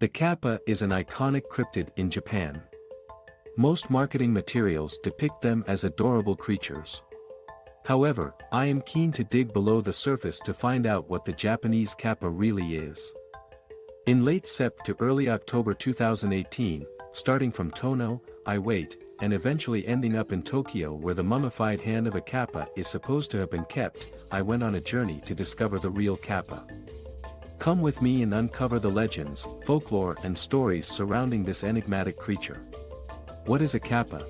The kappa is an iconic cryptid in Japan. Most marketing materials depict them as adorable creatures. However, I am keen to dig below the surface to find out what the Japanese kappa really is. In late Sept to early October 2018, starting from Tono, Iwate, and eventually ending up in Tokyo where the mummified hand of a kappa is supposed to have been kept, I went on a journey to discover the real kappa. Come with me and uncover the legends, folklore and stories surrounding this enigmatic creature. What is a kappa?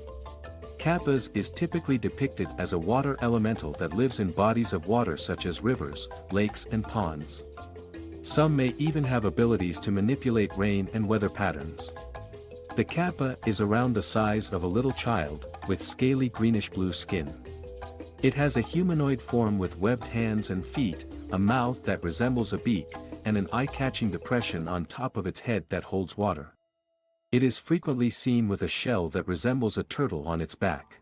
Kappas is typically depicted as a water elemental that lives in bodies of water such as rivers, lakes and ponds. Some may even have abilities to manipulate rain and weather patterns. The kappa is around the size of a little child, with scaly greenish-blue skin. It has a humanoid form with webbed hands and feet, a mouth that resembles a beak, and an eye-catching depression on top of its head that holds water. It is frequently seen with a shell that resembles a turtle on its back.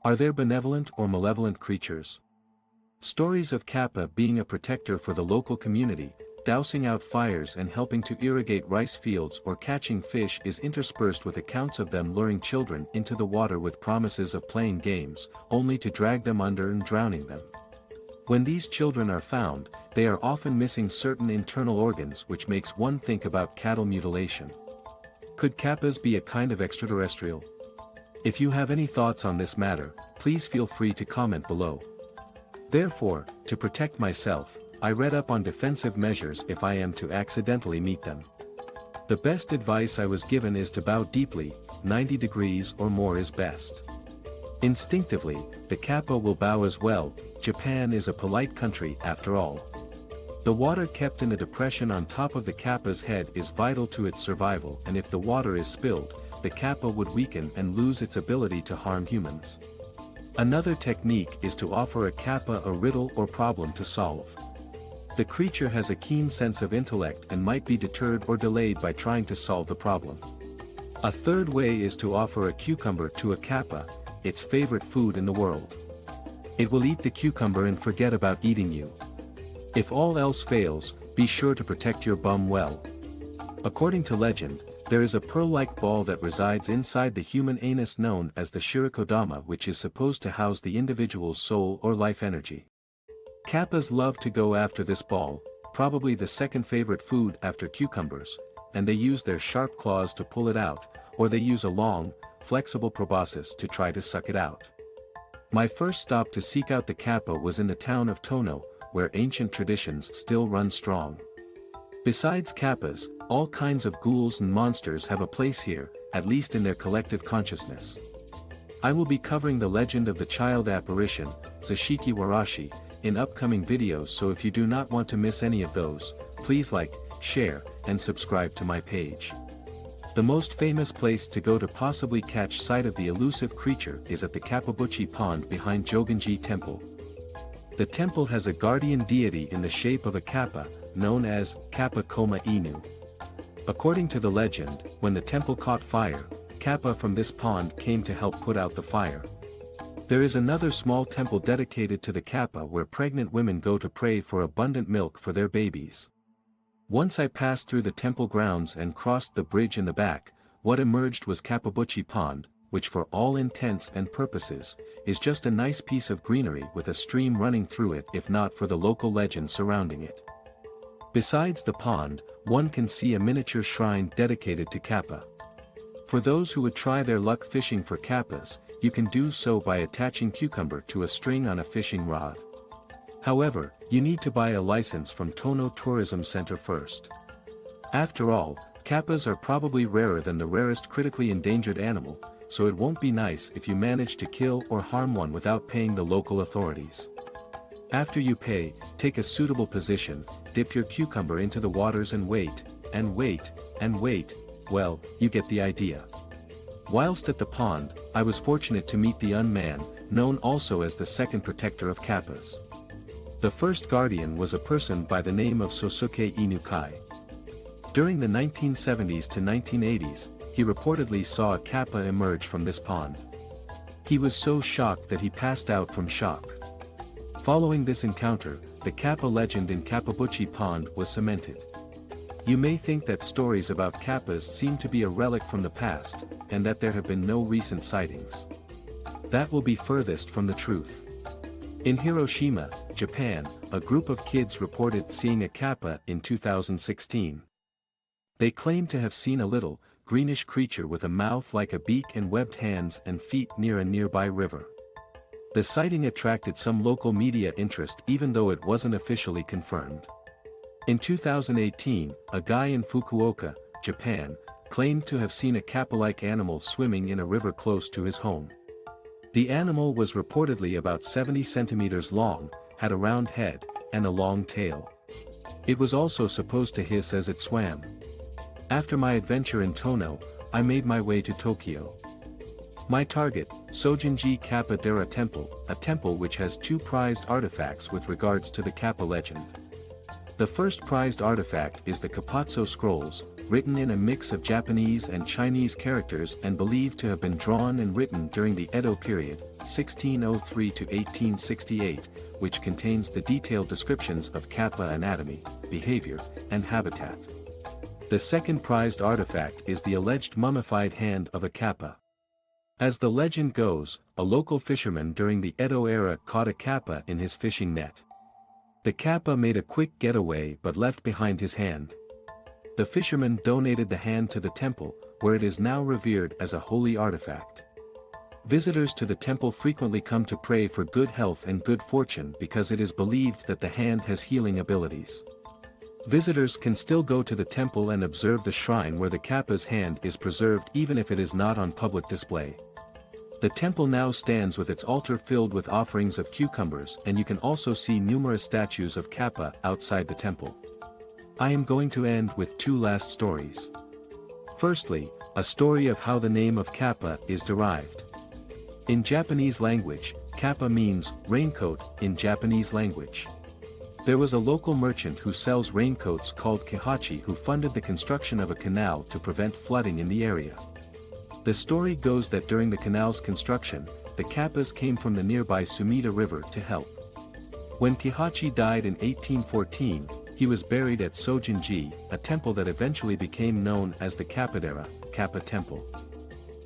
Are there benevolent or malevolent creatures? Stories of kappa being a protector for the local community, dousing out fires and helping to irrigate rice fields or catching fish is interspersed with accounts of them luring children into the water with promises of playing games, only to drag them under and drowning them. When these children are found, they are often missing certain internal organs which makes one think about cattle mutilation. Could kappas be a kind of extraterrestrial? If you have any thoughts on this matter, please feel free to comment below. Therefore, to protect myself, I read up on defensive measures if I am to accidentally meet them. The best advice I was given is to bow deeply, 90 degrees or more is best. Instinctively, the kappa will bow as well. Japan is a polite country after all. The water kept in a depression on top of the kappa's head is vital to its survival, and if the water is spilled, the kappa would weaken and lose its ability to harm humans. Another technique is to offer a kappa a riddle or problem to solve. The creature has a keen sense of intellect and might be deterred or delayed by trying to solve the problem. A third way is to offer a cucumber to a kappa, its favorite food in the world. It will eat the cucumber and forget about eating you. If all else fails, be sure to protect your bum well. According to legend, there is a pearl-like ball that resides inside the human anus known as the shirikodama, which is supposed to house the individual's soul or life energy. Kappas love to go after this ball, probably the second favorite food after cucumbers, and they use their sharp claws to pull it out, or they use a long, flexible proboscis to try to suck it out. My first stop to seek out the kappa was in the town of Tono, where ancient traditions still run strong. Besides kappas, all kinds of ghouls and monsters have a place here, at least in their collective consciousness. I will be covering the legend of the child apparition, Zashiki Warashi, in upcoming videos, so if you do not want to miss any of those, please like, share, and subscribe to my page. The most famous place to go to possibly catch sight of the elusive creature is at the Kappabuchi pond behind Jogen-Ji temple. The temple has a guardian deity in the shape of a kappa, known as Kappa Koma Inu. According to the legend, when the temple caught fire, kappa from this pond came to help put out the fire. There is another small temple dedicated to the kappa where pregnant women go to pray for abundant milk for their babies. Once I passed through the temple grounds and crossed the bridge in the back, what emerged was Kappabuchi Pond, which for all intents and purposes, is just a nice piece of greenery with a stream running through it if not for the local legend surrounding it. Besides the pond, one can see a miniature shrine dedicated to kappa. For those who would try their luck fishing for kappas, you can do so by attaching cucumber to a string on a fishing rod. However, you need to buy a license from Tono Tourism Center first. After all, kappas are probably rarer than the rarest critically endangered animal, so it won't be nice if you manage to kill or harm one without paying the local authorities. After you pay, take a suitable position, dip your cucumber into the waters and wait, and wait, and wait, well, you get the idea. Whilst at the pond, I was fortunate to meet the unman, known also as the second protector of kappas. The first guardian was a person by the name of Sosuke Inukai. During the 1970s to 1980s, he reportedly saw a kappa emerge from this pond. He was so shocked that he passed out from shock. Following this encounter, the kappa legend in Kappabuchi Pond was cemented. You may think that stories about kappas seem to be a relic from the past, and that there have been no recent sightings. That will be furthest from the truth. In Hiroshima, Japan, a group of kids reported seeing a kappa in 2016. They claimed to have seen a little, greenish creature with a mouth like a beak and webbed hands and feet near a nearby river. The sighting attracted some local media interest even though it wasn't officially confirmed. In 2018, a guy in Fukuoka, Japan, claimed to have seen a kappa-like animal swimming in a river close to his home. The animal was reportedly about 70 centimeters long, had a round head, and a long tail. It was also supposed to hiss as it swam. After my adventure in Tono, I made my way to Tokyo. My target, Sōgen-ji Kappa Dera Temple, a temple which has two prized artifacts with regards to the Kappa legend. The first prized artifact is the Kappatsu scrolls, written in a mix of Japanese and Chinese characters and believed to have been drawn and written during the Edo period, 1603 to 1868, which contains the detailed descriptions of Kappa anatomy, behavior, and habitat. The second prized artifact is the alleged mummified hand of a Kappa. As the legend goes, a local fisherman during the Edo era caught a Kappa in his fishing net. The Kappa made a quick getaway but left behind his hand. The fisherman donated the hand to the temple, where it is now revered as a holy artifact. Visitors to the temple frequently come to pray for good health and good fortune because it is believed that the hand has healing abilities. Visitors can still go to the temple and observe the shrine where the Kappa's hand is preserved even if it is not on public display. The temple now stands with its altar filled with offerings of cucumbers, and you can also see numerous statues of Kappa outside the temple. I am going to end with two last stories. Firstly, a story of how the name of Kappa is derived. In Japanese language, Kappa means raincoat in Japanese language. There was a local merchant who sells raincoats called Kihachi who funded the construction of a canal to prevent flooding in the area. The story goes that during the canal's construction, the Kappas came from the nearby Sumida River to help. When Kihachi died in 1814, he was buried at Sōgen-ji, a temple that eventually became known as the Kappadera, Kappa Temple.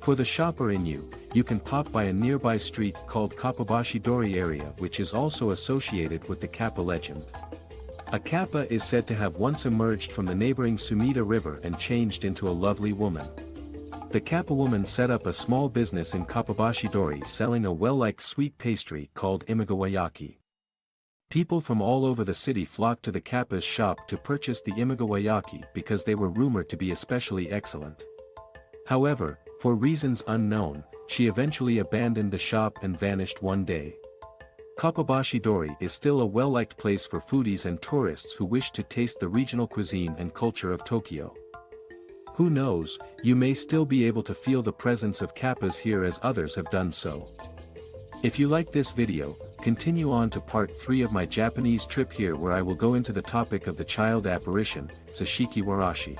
For the shopper in you, you can pop by a nearby street called Kappabuchi Dori area which is also associated with the Kappa legend. A Kappa is said to have once emerged from the neighboring Sumida River and changed into a lovely woman. The Kappa woman set up a small business in Kappabuchi Dori selling a well-liked sweet pastry called imagawayaki. People from all over the city flocked to the Kappa's shop to purchase the imagawayaki because they were rumored to be especially excellent. However, for reasons unknown, she eventually abandoned the shop and vanished one day. Kappabuchi Dori is still a well-liked place for foodies and tourists who wish to taste the regional cuisine and culture of Tokyo. Who knows, you may still be able to feel the presence of Kappas here as others have done so. If you like this video, continue on to part 3 of my Japanese trip here where I will go into the topic of the child apparition, Sashiki Warashi.